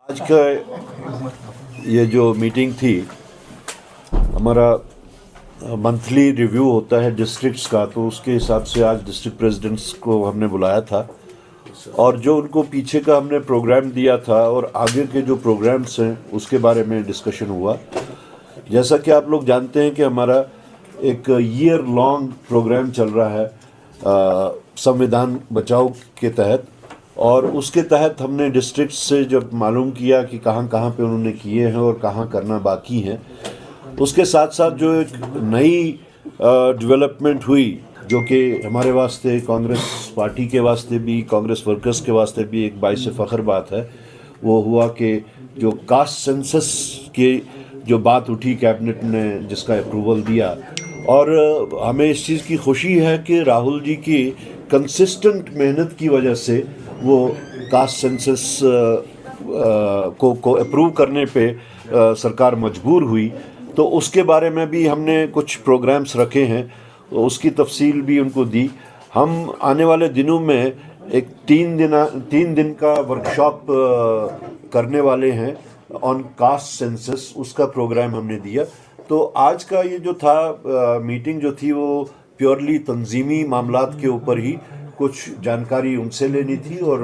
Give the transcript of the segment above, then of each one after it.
आज का ये जो मीटिंग थी, हमारा मंथली रिव्यू होता है डिस्ट्रिक्ट्स का, तो उसके हिसाब से आज डिस्ट्रिक्ट प्रेसिडेंट्स को हमने बुलाया था और जो उनको पीछे का हमने प्रोग्राम दिया था और आगे के जो प्रोग्राम्स हैं उसके बारे में डिस्कशन हुआ। जैसा कि आप लोग जानते हैं कि हमारा एक ईयर लॉन्ग प्रोग्राम चल रहा है संविधान बचाओ के तहत, और उसके तहत हमने डिस्ट्रिक्ट से जब मालूम किया कि कहाँ कहाँ पे उन्होंने किए हैं और कहाँ करना बाकी हैं, उसके साथ साथ जो एक नई डेवलपमेंट हुई जो कि हमारे वास्ते, कांग्रेस पार्टी के वास्ते भी, कांग्रेस वर्कर्स के वास्ते भी एक बाइस फ़ख्र बात है, वो हुआ कि जो कास्ट सेंसस के जो बात उठी कैबिनेट ने जिसका अप्रूवल दिया, और हमें इस चीज़ की खुशी है कि राहुल जी की कंसिस्टेंट मेहनत की वजह से वो कास्ट सेंसस को अप्रूव करने पे सरकार मजबूर हुई। तो उसके बारे में भी हमने कुछ प्रोग्राम्स रखे हैं, उसकी तफसील भी उनको दी। हम आने वाले दिनों में एक 3 दिन का वर्कशॉप करने वाले हैं ऑन कास्ट सेंसस, उसका प्रोग्राम हमने दिया। तो आज का ये जो था मीटिंग जो थी वो प्योरली तंजीमी मामलात के ऊपर ही, कुछ जानकारी उनसे लेनी थी और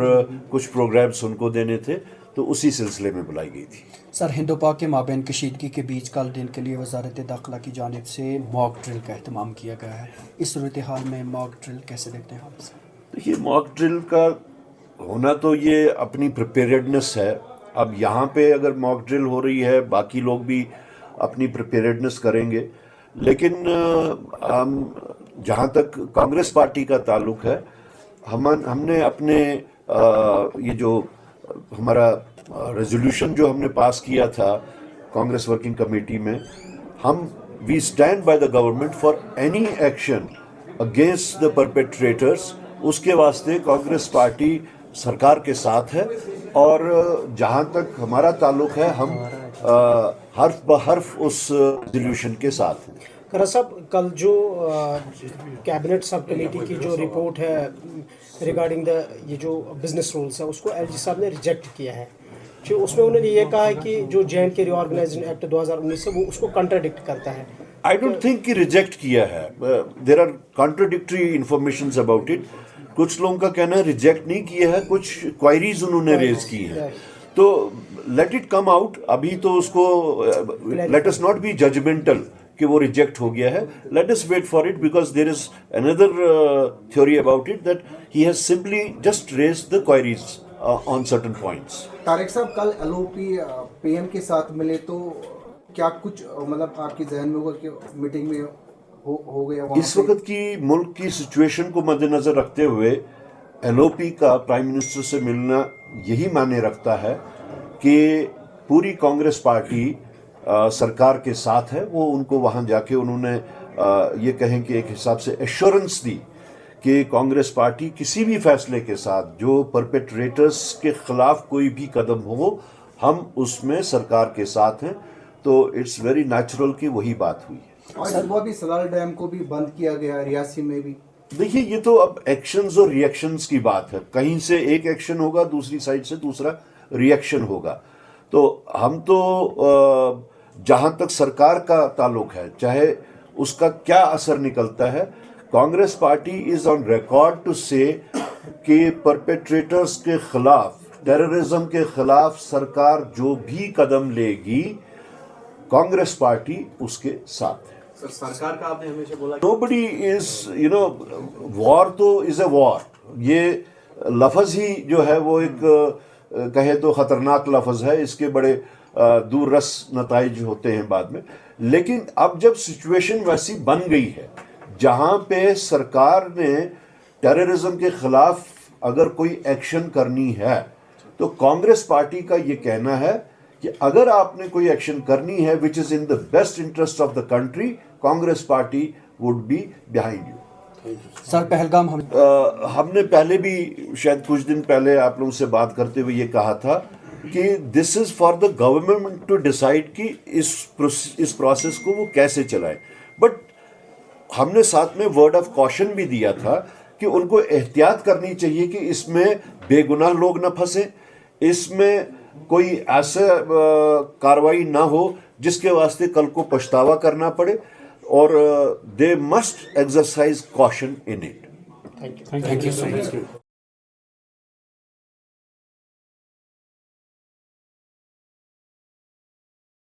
कुछ प्रोग्राम्स उनको देने थे, तो उसी सिलसिले में बुलाई गई थी। सर, हिंदू पाक के माबैन कशीदगी के बीच कल दिन के लिए वजारत दाखिला की जानिब से मॉक ड्रिल का अहतमाम किया गया है। इस सूरत हाल में मॉक ड्रिल कैसे देखते हैं आप? देखिए, मॉक ड्रिल का होना तो ये अपनी प्रिपेयर्डनेस है। अब यहाँ पे अगर मॉक ड्रिल हो रही है, बाकी लोग भी अपनी प्रिपेयर्डनेस करेंगे, लेकिन हम जहाँ तक कांग्रेस पार्टी का ताल्लुक है, हमने अपने ये जो हमारा रेजोल्यूशन जो हमने पास किया था कांग्रेस वर्किंग कमेटी में, हम we stand by the government for any action against the perpetrators. उसके वास्ते कांग्रेस पार्टी सरकार के साथ है, और जहाँ तक हमारा ताल्लुक है हम हर्फ ब हर्फ उस रेजोल्यूशन के साथ हैं। खरा साहब, कल जो कैबिनेट सब कमेटी की जो रिपोर्ट है रिगार्डिंग द ये जो बिजनेस रूल्स है, उसको एलजी साहब ने रिजेक्ट किया है। जो उसमें उन्होंने ये कहा है कि जो जे.एंड.के रीऑर्गेनाइजेशन एक्ट 2019 है वो उसको कंट्राडिक्ट करता है। आई डोंट थिंक कि रिजेक्ट किया है, there are contradictory informations about it. कुछ लोगों का कहना है रिजेक्ट नहीं किया है, कुछ क्वायरीज उन्होंने रेज की है, तो लेट इट कम आउट। अभी तो उसको let us not be judgemental कि वो रिजेक्ट हो गया है, let us wait for it, because there is another theory about it that he has simply just raised the queries on certain points. Tariq साहब, कल एलओपी पीएम के साथ मिले, तो क्या कुछ मतलब आपके जहन में होगा कि मीटिंग में हो गया? इस वक्त की मुल्क की सिचुएशन को मद्देनजर रखते हुए एलओपी का प्राइम मिनिस्टर से मिलना यही मायने रखता है कि पूरी कांग्रेस पार्टी सरकार के साथ है। वो उनको वहाँ जाके उन्होंने ये कहें कि एक हिसाब से एश्योरेंस दी कि कांग्रेस पार्टी किसी भी फैसले के साथ जो परपेट्रेटर्स के खिलाफ कोई भी कदम हो, हम उसमें सरकार के साथ हैं। तो इट्स वेरी नेचुरल कि वही बात हुई है। और सुबह भी सलाल डैम को भी बंद किया गया, रियासी में भी। देखिए, ये तो अब एक्शंस और रिएक्शंस की बात है। कहीं से एक एक्शन होगा, दूसरी साइड से दूसरा रिएक्शन होगा। तो हम तो जहाँ तक सरकार का ताल्लुक है, चाहे उसका क्या असर निकलता है, Congress party is on record to say कि परपेट्रेटर्स के खिलाफ, टेररिज्म के खिलाफ सरकार जो भी कदम लेगी, कांग्रेस पार्टी उसके साथ है। सर, सरकार का आपने हमेशा बोला नोबडी इज वॉर तो इज अ वॉर, ये लफ्ज ही जो है वो एक कहे तो खतरनाक लफ्ज है, इसके बड़े दूररस नताइज होते हैं बाद में। लेकिन अब जब सिचुएशन वैसी बन गई है जहां पे सरकार ने टेररिज्म के खिलाफ अगर कोई एक्शन करनी है, तो कांग्रेस पार्टी का ये कहना है कि अगर आपने कोई एक्शन करनी है which is in the best interest of the country, Congress party would be behind you. Sir, Pahalgam हमने पहले भी शायद कुछ दिन पहले आप लोगों से बात करते हुए ये कहा था कि this is for the government to decide कि इस प्रोसेस को वो कैसे चलाए। बट हमने साथ में वर्ड ऑफ कॉशन भी दिया था कि उनको एहतियात करनी चाहिए कि इसमें बेगुनाह लोग न फंसे, इसमें कोई ऐसा कार्रवाई ना हो जिसके वास्ते कल को पछतावा करना पड़े, और they must exercise caution in it. Thank you so much.